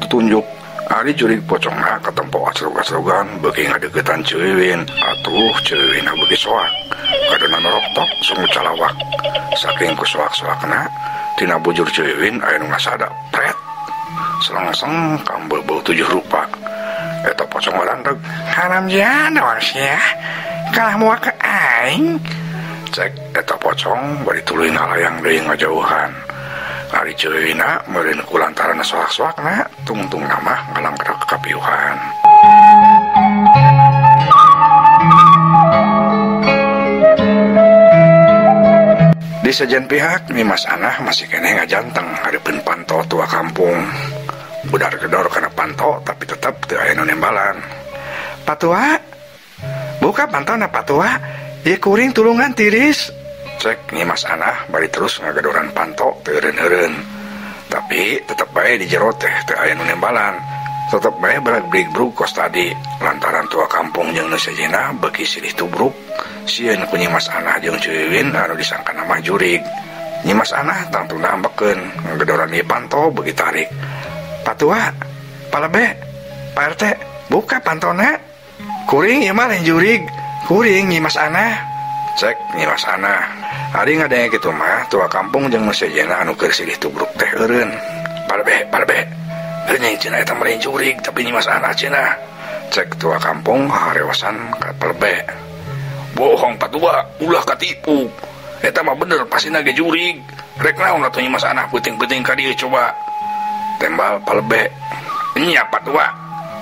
tunjuk. Ari jurig pocongna katempo acrug-acrugan beuki ngadeukeutan Ceuwin. Atuh Ceuwinna beuki soak. Kadana noroktok sung calawak. Saking kusoak-soakna tina bujur Ceuwin aya nu ngasada pret. Selengseng kambeu 7 rupa. Eta pocong warandeg, "Haram jana ya. Kalah muak ke aing." Cek eta pocong bari tuluy ngalayang deui ngajauhan. Ari Ceuwinna meureun kulantaran soak-soakna tungtung nama ngalangkrak kapiuhan. Di sejen pihak Nimas Anah masih keneh ngajanteng hareupeun panto tua kampung. Budar gedor kana panto tapi tetep teu aya nu nembalan. "Patua, buka pantona Patua. Ieu kuring tulungan tiris." Cek Nimas Anah bari terus ngagedoran panto teu eureun-eureun. Tapi tetep bae di jero teh teu aya nu nembalan. Tetep bae belag-brig-brug kos tadi lantaran tua kampung jeung nu sejenna beuki silih tubruk sieun ku Nimas Anah jeung Ceuwin anu disangka nama jurig. Nimas Anah tangtungna ambekeun ngagedoran ieu panto beuki tarik. "Patua, palebe, Pak RT, buka pantona. Kuring ieu mah lain jurig, kuring Nimas Anah." Cek Nimas Anah, ari ngadenge kitu mah tua kampung jeung nu sejenna anu keur silih tubruk teh eureun. Palebe. Heuning cenah eta mah lain jurig tapi Nimas Anah cenah. Cek tua kampung hareosan ka palebe. "Bohong Patua, ulah katipu. Eta mah bener pasina ge jurig. Rek naon atuh Nimas Anah peuting-peuting ka dieu coba." Tembal palebe, "Nya Patua,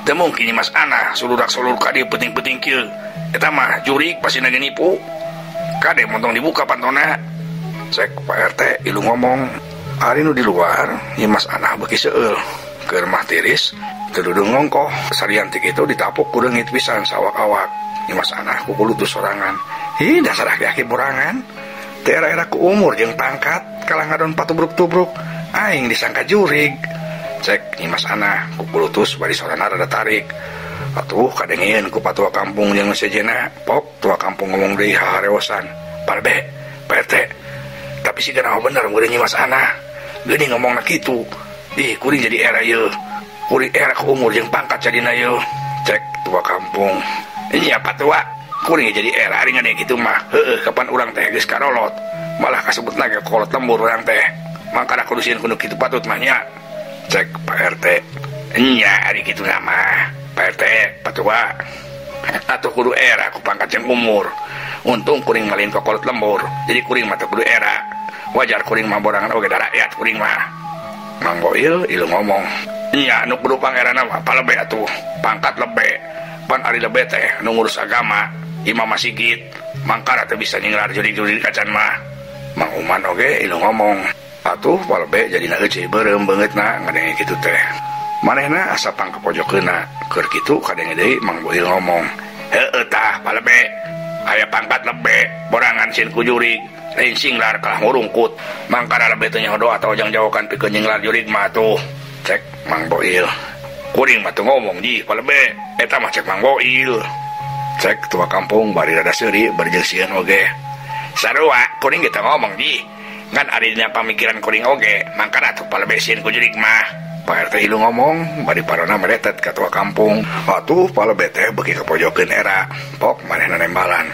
teu mungkin Nimas Anah sulurak-sulur ka dieu peuting-peuting kieu. Eta mah jurig pasina ge nipu. Kade montong dibuka pantona." Cek Pak RT ilu ngomong, "Ari nu di luar Nimas Anah beuki seueul. Keur mah tiris teu dudu ngongkoh. Sarian ti kitu ditapuk ku reungit pisan sawak-awak. Nimas Anah ku kulutus sorangan. Hi dasar aki-aki borangan. Teu era-era ku umur jeung pangkat kalah ngadon patubruk-tubruk. Aing disangka jurig." Cek Nimas Anah ku kulutus bari sorana rada tarik. Atuh kadengeun ku patua kampung jeung sejenna. Pok tua kampung ngomong deui hareosan, "Palebe, Pak RT, tapi si genah bener meureun Nimas Anah. Geuning ngomongna kitu. Ih, kuring jadi era ieu. Kuring era ku umur jeung pangkat jadina ieu." Cek tua kampung, "Nya Patua, kuring jadi era ari ngadenge kitu mah. Heueuh kapan urang teh geus karolot. Malah kasebutna ge kolot lembur urang teh. Mangkana kudu sieun kudu kitu patut mah nya." Cek Pak RT, "Nya ari kitu mah Pak RT, Patua. Atuh kudu era ku pangkat jeung umur. Untung kuring malin kokolot lembur. Jadi kuring mah teu kudu era. Wajar kuring mah borangan oge da rakyat kuring mah." Mang Boil ilu ngomong, "Nya nu kudu pangerana mah palebe atuh. Pangkat lebe. Pan ari lebe teh nu ngurus agama, imam masigit. Mangkara teu bisa nyinglar jurig-jurig kacan mah." Mang Uman oge ilu ngomong, "Atuh palebe jadina euceuy beureum beungeutna ngadenge kitu teh." Manehna asa pangkapojokeunna. Keur kitu kadenge deui Mang Boil ngomong, "Heueuh tah palebe. Aya pangkat lebe, borangan sieun ku jurig. Lain singlar kalah ngurungkut. Mangkara lebe teu nyaho doa atau jang-jawokan pikeun nyinglar jurig mah tuh." Cek Mang Boil, "Kuring mah teu ngomong ji palebe. Eta mah cek Mang Boil." Cek tua kampung bari rada seuri bari jeung sieun oge, "Sarua kuring ge teu ngomong ji. Ngan ari dina pamikiran kuring oge, mangkana atuh palebe sieun ku jurig mah." Pak RT ilu ngomong bari parona meretet ka tua kampung, "Atuh palebe teh beuki kapojokeun era. Pok manehna nembalan."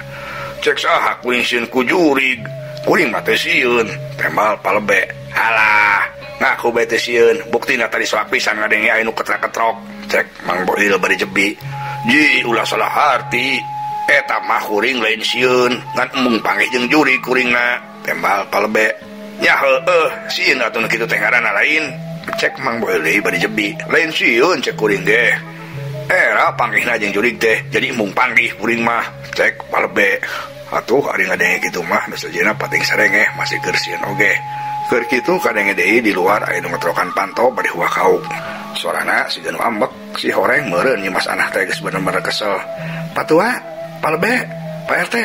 "Cek saha kuring sieun ku jurig. Kuring mah teu sieun." Tembal palebe, "Alah, ngaku bae teu sieun. Buktina tadi soak pisan ngadenge aya nu ketrak-ketrok." Cek Mang Boil bari jebi, "Ji ulah salah arti. Eta mah kuring lain sieun. Ngan embung panggih jeung jurig kuringna." Tembal palebe, "Nya heueuh, sieun atuh nu kitu teh ngaranna lain." Cek Mang Boil deui bari jebi, "Lain sieun cek kuring ge. Era panggihna jeung jurig teh jadi embung panggih kuring mah." Cek palebe, "Atuh ari ngadenge kitu mah nu sejenna pating sarengeh masih keur sieun oge." Keur kitu kadenge deui di luar aya nu ngetrokan panto bari huwa kauk. Suarana siga nu ambek, si horeng meureun Nimas Anah teh geus bener-bener kesel. "Patua, palebe, Pak RT,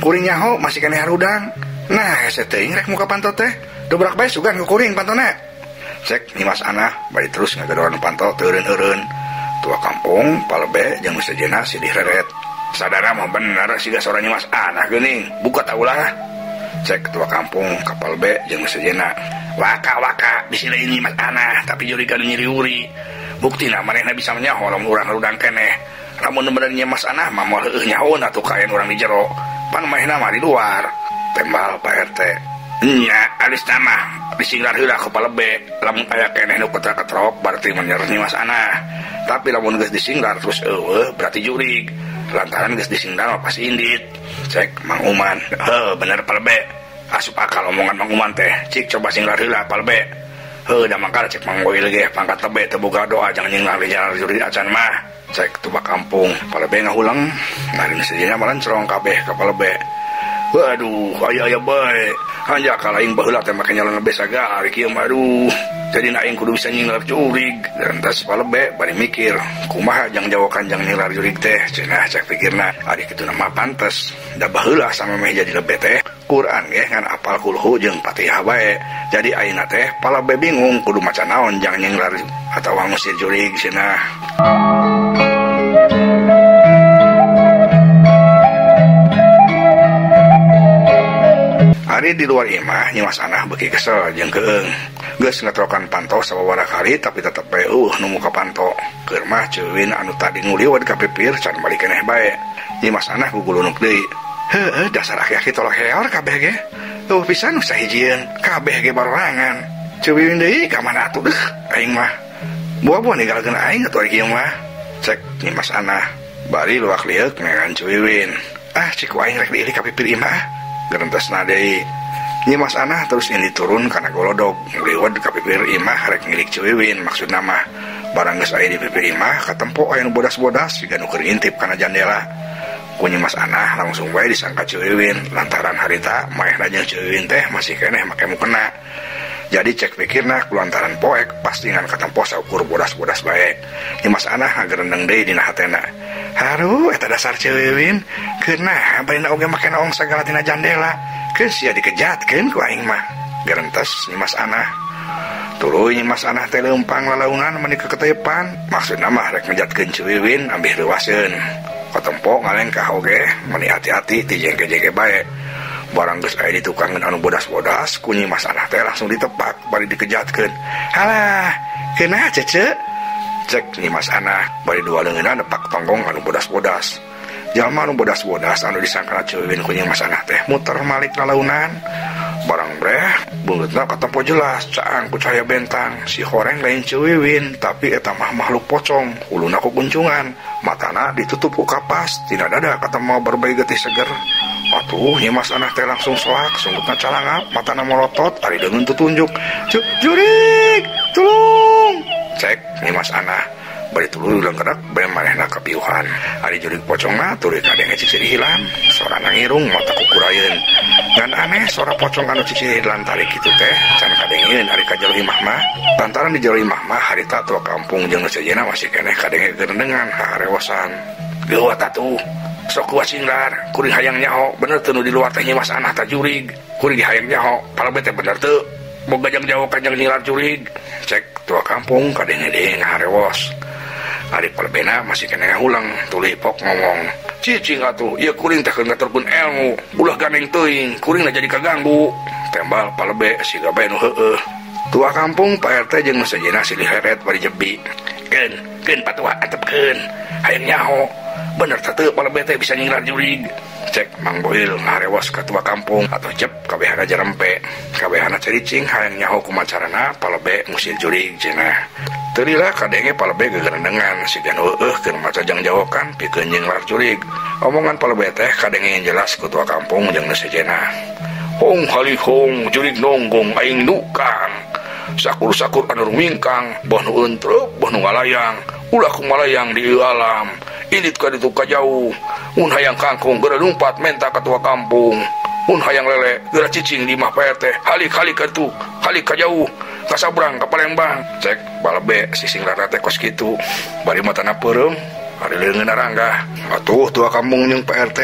kuring nyaho masih keneh harudang. Nah, hese teuing rek muka panto teh. Dobrak bae sugan ku kuring pantona." Cek Nimas Anah bari terus ngagedoran panto teu eureun-eureun. Tua kampung palebe jeung sejenna silih reret, "Sadara mah bener siga sora Nimas Anah geuning. Buka ta ulah." Cek tua kampung ka palebe jeung sejenna, "Waka bisi lain Nimas Anah tapi juri kanu nyiri uri. bukti manehna bisa menyaho lamun urang rudang keneh. Lamun benernya Mas Anah mah moal heueuh nyahoan atuh kaen urang di jero. Pan manehna mah di luar. Tembal Pak RT. Nya alis nama disinglar heula ku palebe. Lamun aya keneh nu ketrok berarti menyernya Mas Anah. Tapi lamun geus disinglar terus eueuh berarti jurig. Lantaran geus disinglar pasti indit. Cek Mang Uman. Heuh bener palebe. Asup akal omongan Mang Uman teh. Cik coba singlar heula palebe. Heuh da mangkal cek Mang Boil ge pangkat tebe teu boga doa jangan nyinglar di jalan jurig acan mah. Cek tuba kampung palebe ngahulang ngari sedina marancrong kabeh ka palebe. Waduh aya bae hanya kalaing baheula teh make nyalana besaga ari kieu aduh jadi aing kudu bisa nyinglar jurig dan tas palebe bari mikir kumaha jang jawokan jang nyinglar jurig teh cenah cek pikirna ari kitu mah pantes da baheula sama meh jadi lebe teh Quran ge ngan apal kulhu jeung Fatihah bae jadi ayeuna teh palebe bingung kudu maca naon jang nyinglar atawa ngusir jurig cenah. Hari di luar imah Nyi Mas Anah beuki kesel jeung keung. Geus ngetrokan pantau sababaraha kali tapi tetep bae nu muka pantau. Keur mah ceuwin anu tadi nguliwat ka pipir can balik keneh bae. Nyi Mas Anah gugulunuk deui. Heueuh dasar aki-aki tolak heor kabeh ge. Tuh pisan nu sahijieun kabeh ge barorangan. Ceuwin deui ka mana atuh deuh aing mah. Buah-buah ninggalkeun aing atuh kieu mah. Cek Nyi Mas Anah bari luak liuk ngeran ceuwin. Ah cik aing rek diilik ka pipir imah. Gerentasna deui Nyi Mas Anah terus ini turun kana golodog ngliwat ka pipir imah rek ngilik ceuwin maksudna mah barang geus aya di pipir imah katempo aya nu bodas-bodas siga nu keur intip kana jandela ku Nyi Mas Anah langsung bae disangka ceuwin lantaran harita maehna jeung ceuwin teh masih keneh make mukena jadi cek pikirna kulantaran poek pasti ngan katempo saukur bodas-bodas bae Nyi Mas Anah ngagerendeng deui dina hatena. Haru eta dasar ceuwin keuna baina oge make naong sagala tina jandela geus sia dikejatkeun ku aing mah gerentas Nyi Mas Anah tuluy Nyi Mas Anah teh leumpang lalaunan meuni keketepan maksudna mah rek ngejatkeun ceuwin ambih leuwaseun katempo ngalengkah oge meuni hati-hati ti jengke-jengke bae barang geus aya di tukangan anu bodas-bodas ku Nyi Mas Anah teh langsung ditepak bari dikejatkeun. Halah keuna cece cek Nyi Mas Anah bari dua leungeunna nepak tonggong anu bodas-bodas. Jalma anu bodas-bodas anu disangkana ceuwin ku Nyi Mas Anah teh muter malik lalaunan. Barang breh beungeutna katempo jelas caang ku cahaya bentang si horeng lain ceuwin tapi eta mah makhluk pocong huluna ku kuncungan matana ditutup ku kapas tina dada katempo berbagai getih seger. Atuh Nyi Mas Anah teh langsung soak sunggutna calangap matana molotot ari deungeun tutunjuk. Jurig tulung cek Nyi Mas Anah bari tuluy ulang gerak bae manehna kapiuhan ari jurig pocongna tuluy kadenge ciciri hilang sorana ngirung mata kukurayeun ngan aneh sora pocong anu ciciri lantari kitu teh can kadengeun ari ka jero imah mah lantaran di jero imah mah harita tua kampung jeung sejenna masih keneh kadenge gerendengan harewosan geuwat atuh sok kuat singlar kuring hayang nyaho bener teu nu di luar teh Nyi Mas Anah teh jurig kuring hayang nyaho palebe teh bener teu boga jang jauh kanjang nyinglar jurig cek tua kampung kadenge deui ngaharewos ari palebena masih kena ngulang tuluy pok ngomong cicing atuh ieu kuring teh keur ngaturkeun ilmu ulah gandeng teuing kuring jadi kaganggu tembal palebe siga bae nu heueuh tua kampung Pak RT jeung nu sejenna silih heret bari jebi keun patua antepkeun hayang nyaho bener teu palebe teh bisa nyinglar jurig cek Mang Boil ngarewas ka tua kampung atau cep kabehana jarempe kabehana cericing hayang nyaho kumacarana palebe ngusir jurig cenah teu lila kadenge palebe gegerendengan sigan heueuh keur maca jang jawokan pikeun nyinglar jurig omongan palebe teh kadenge yang jelas ku tua kampung jeung nu sejenna hong halih hong jurig nonggong aing nukang sakur-sakur anu rumingkang boh nu euntreuk boh nu ngalayang ulah kumalayang di alam indit ka ditu ka jauh mun hayang kangkung geura lumpat menta ka tua kampung mun hayang lele geura cicing di imah Pak RT halik-halik ka ditu halik ka jauh ka Sabrang ka Palembang cek balebe sising rara teh kos kitu bari matana peureum ari leungeunna ranggah atuh tua kampung jeung Pak RT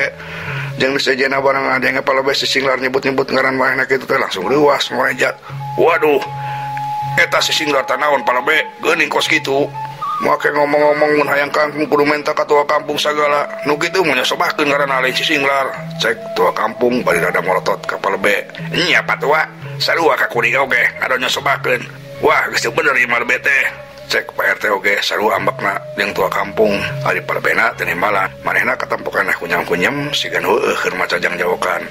jeung sejenna barang adenge palebe sising lar nyebut-nyebut ngaran manehna kitu teh langsung leuwas ngorejat waduh eta sising lar tanaon palebe geuning kos kitu make ngomong-ngomong mun hayang kangkung kudu menta ka tua kampung sagala nu kitu mun nyobakeun ngaranna lain sisinglar cek tua kampung bari rada molotot ka palebe nya patua sarua ka kuring oge ado nyobakeun wah geus bener ieu palebe teh Cek Pak RT oge saru ambekna jeung tua kampung ari palebena teu nimbalan manehna katempokan kunyam-kunyem sigan heueuh keur maca jang jawokan.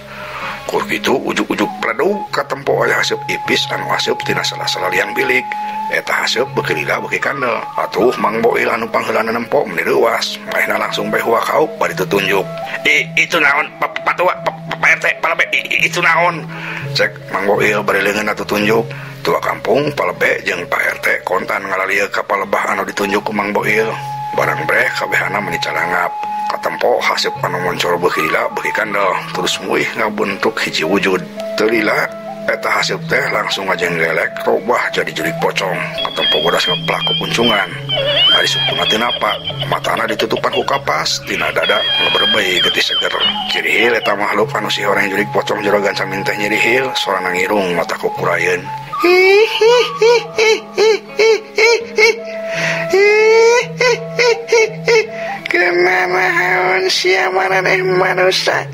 Kur kitu ujug-ujug pledug katempo aya haseup ipis anu haseup tina salah-salah liang bilik. Eta haseup beuki lila beuki kandel. Atuh Mang Boil anu pangheulana nempo meni leuwas, manehna langsung bae hua kaup bari tutunjuk. Itu naon patua Pak RT palebe itu naon? Cek Mang Boil bari leungeunna tutunjuk. Tua kampung palebe jeung Pak RT kontan ngalalieun ka palebah anu ditunjuk ku Mang Boil. Barang breh kabehana meuni calangap. Katempo haseup anu muncul beuki lila beuki kandel terus muih ngabentuk hiji wujud. Teu lila eta haseup teh langsung ngajenggelek robah jadi jurik pocong. Katempo bodas ngeplak ku kuncungan. Ari supuna teu napak, matana ditutupan ku kapas, tina dada ngeberbei getih seger. Cirihil eta makhluk anu si horeng jurik pocong juragan samin teh nyirihil, sorana ngirung mata kukurayeun. Kenapa haun sia maneh manusia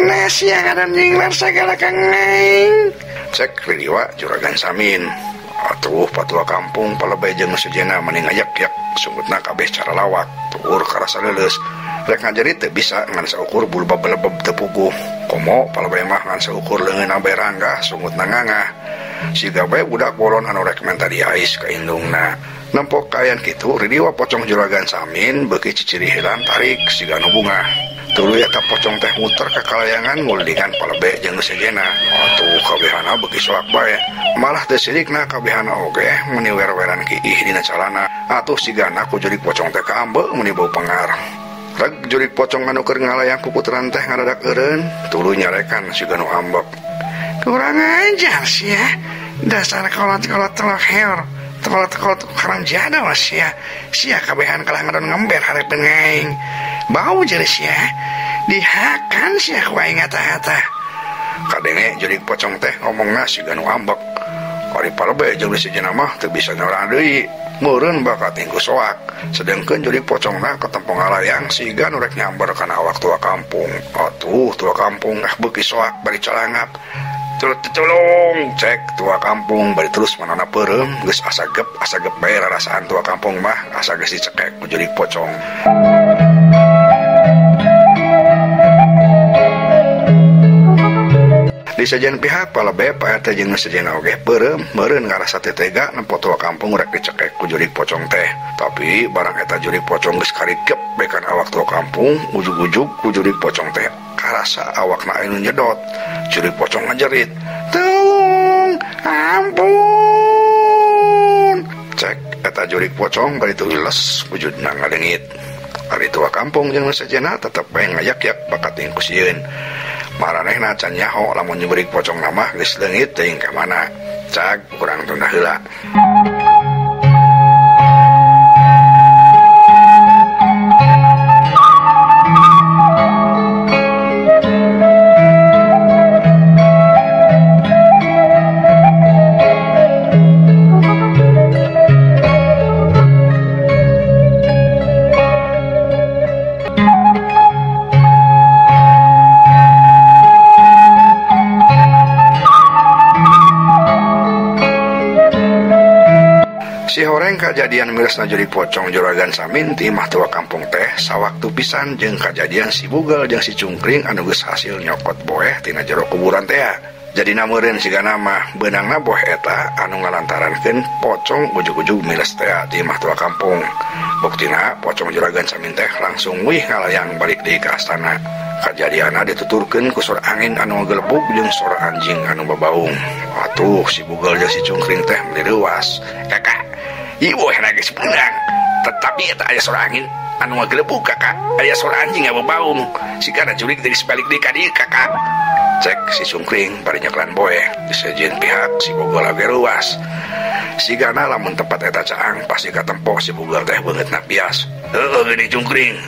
nasi akan nyinglar segala kangaing. Cek ridiwa juragan samin. Atuh patua kampung palebay jeung sejenna meni ngayak-yak sungutna kabeh cara lawak tuur karasa leuleus. Rek ngajerit teu bisa ngan saukur bulu babelebeb teu puguh. Komo palebay mah ngan saukur leungeunna bae ranggah sungutna ngangah. Siga bae budak bolon anu rek menta diais ka indungna. Nempok kayan kitu ridiwa pocong juragan samin beuki cicirihilan tarik siga nu bungah. Tuluy eta pocong teh muter ka kalayangan nguldingan palebe jeung sejenna. Atuh kabehana beuki soak bae. Malah teu sirikna kabehana oge meuni wer-weran kiih dina calana. Atuh sigana ku jurik pocong teh kaambe meuni bau pengar. Reg jurik pocong anu keur ngalayang puputran teh ngadadak eureun, tuluy nyarekan siga nu ambek. Kurang ajar sia. Dasar kolot-kolot telok heor. Telok-telok karang jada was sia. Sia kabehan kalah ngadon ngember harepeun ngaing. Bau jadi sia. Dihakan sia ku aing ngata-ngata. Kadenge jurik pocong teh ngomongna siga nu ambek. Ari palebe jeung sejenna mah teu bisa nyora deui. Meureun bakat tingku soak. Sedengkeun jurik pocongna ketempo ngalayang siga nu rek nyamber kana awak tua kampung. Atuh tua kampung beuki soak bari calangap. Tulung cek tua kampung bari terus manana peureum geus asa gep bae rarasaan tua kampung mah asa geus dicekek ku jurik pocong. Di sajian pihak palebe Pak RT jeung sejenna oge peureum meureun ngarasa teu tega nempo tua kampung rek dicekek ku jurik pocong teh. Tapi barang eta jurik pocong geus karigep bekan awak tua kampung, ujug-ujug ku jurik pocong teh karasa awakna anu nyedot. Jurik pocong ngajerit, "Tolong, ampun!" Cek eta jurik pocong bari teu iles wujudna ngadengit. Ari tua kampung jeung sejenna tetep bae ngayak-yak bakat tingku sieun. Maranehna can nyaho lamun jurik pocong mah geus leungit teuing ka mana. Cag kurang tunda heula. Si horeng kajadian miresna jurik pocong juragan samin ti mah tua kampung teh sawaktu pisan jeung kajadian si Bugel jeung si Cungkring anu geus hasil nyokot boeh tina jero kuburan teh. Jadi meureun sigana mah beunangna boeh eta anu ngalantarankeun pocong ujug-ujug miles teh ti mah tua kampung. Buktina pocong juragan samin teh langsung wih ngalayang balik deui ka astana. Kajadianna dituturkeun ku suara angin anu ngagelebug jeung suara anjing anu babaung. Atuh si Bugel jeung si Cungkring teh meuli leuwas. Kakak, ieu boehna geus beunang. Tetapi eta aya suara angin anu ngagelebug kakak. Aya suara anjing anu babaung. Sikana jurik dari sebalik deui ka dieu kakak. Cek si Cungkring bari nyeklan boeh. Di sejeun pihak si Bugel age leuwas. Sigana lamun tempat eta caang pasti katempo si Bugel teh beungeutna bias. Heueuh geuning Cungkring.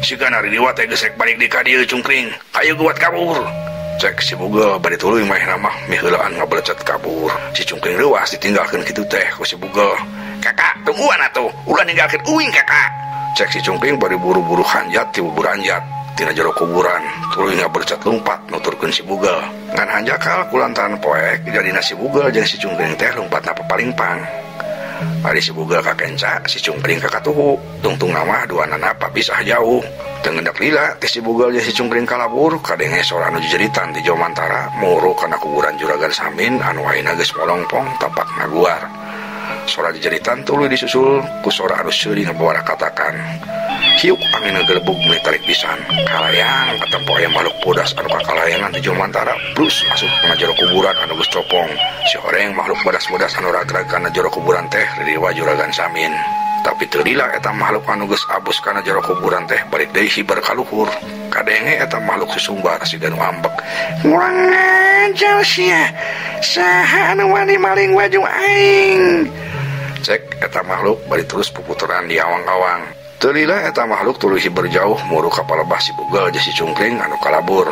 Sigana ridiwa teh geus rek balik deui ka dieu Cungkring. Hayu guat kabur. Cek si Bugel bari tuluy maehna mah miheulaan ngabelecet kabur. Si Cungkring leuwas ditinggalkeun kitu teh ku si Bugel. Kakak, tungguan atuh. Ulah ninggalkeun uing kakak. Cek si Cungkring bari buru-buru hanjat ti bubur anjat tina jero kuburan. Tuluy ngabelecet lumpat nuturkeun si Bugel. Ngan hanjakal kulantaran poek jadina si Bugel jeung si Cungkring teh lumpatna papalingpang. Ari si Bugel ka kenca, si Cungkring ka katuhu. Tungtung nama dua nana papisah jauh. Tengendak lila, ti si Bugel jeung si Cungkring kalabur, kadenge sora anu jejeritan di Jomantara, muru kana kuburan Juragan Samin anu ayeuna geus molongpong tapak ngaguar. Sora jejeritan tuluy disusul ku sora anu seuring ngabawa katakan. Hiuk angin ngegelebuk mulai tarik pisan. Kalayang katempo aya makhluk bodas anu kakalayangan di Jomantara, plus masuk kana jero kuburan anu geus copong. Si horeng makhluk bodas-bodas anu ragrag kana jero kuburan teh riwa Juragan Samin. Tapi teu lila eta makhluk anu geus abus kana jero kuburan teh balik deui hiber ka luhur. Kadenge eta makhluk susumbar siga nu ambek. Kurang ajar sia. Saha anu wani maling baju aing? Cek eta makhluk bari terus puputeran di awang-awang. Teu lila eta makhluk tuluy hiber jauh muru ka palebah si Bugel jeung si Cungkring anu kalabur.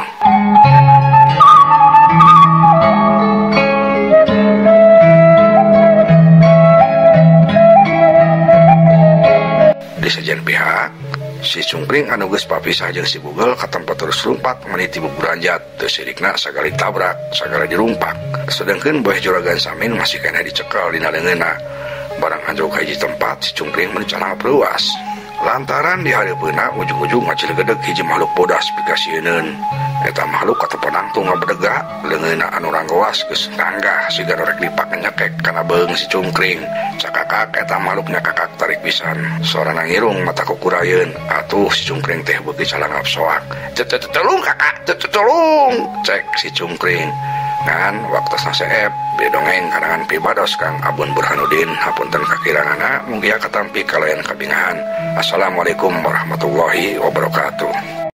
Di sajen pihak, si Cungkring anu geus papisah jeung si Bugel katempat terus lumpat meniti buburanjat. Teu sirikna sagala ditabrak, sagala dirumpak. Sedengkeun boeh Juragan Samin masih kena dicekel dina leungeunna. Barang anjog ka hiji tempat, si Cungkring mencana preuas. Lantaran di hareupeuna ujung-ujung ngacilegedeg hiji makhluk bodas pikasieun. Eta makhluk katepenang tu ngabedega, leungeunna anu ranggoas geus nanggah siga rek dipak nyekek kana beung si Cungkring. Cakakak eta makhluk nyakakak tarik pisan. Sorana ngirung mata kukurayeun, atuh si Cungkring teh beuki calangap soak. "Tolong kakak, tolong!" cek si Cungkring. Ngan waktosna seep bidongeng karangan pibados Kang Abun Burhanuddin hapunten kakirangana mugia katampi kalayan kabingahan. Assalamualaikum warahmatullahi wabarakatuh.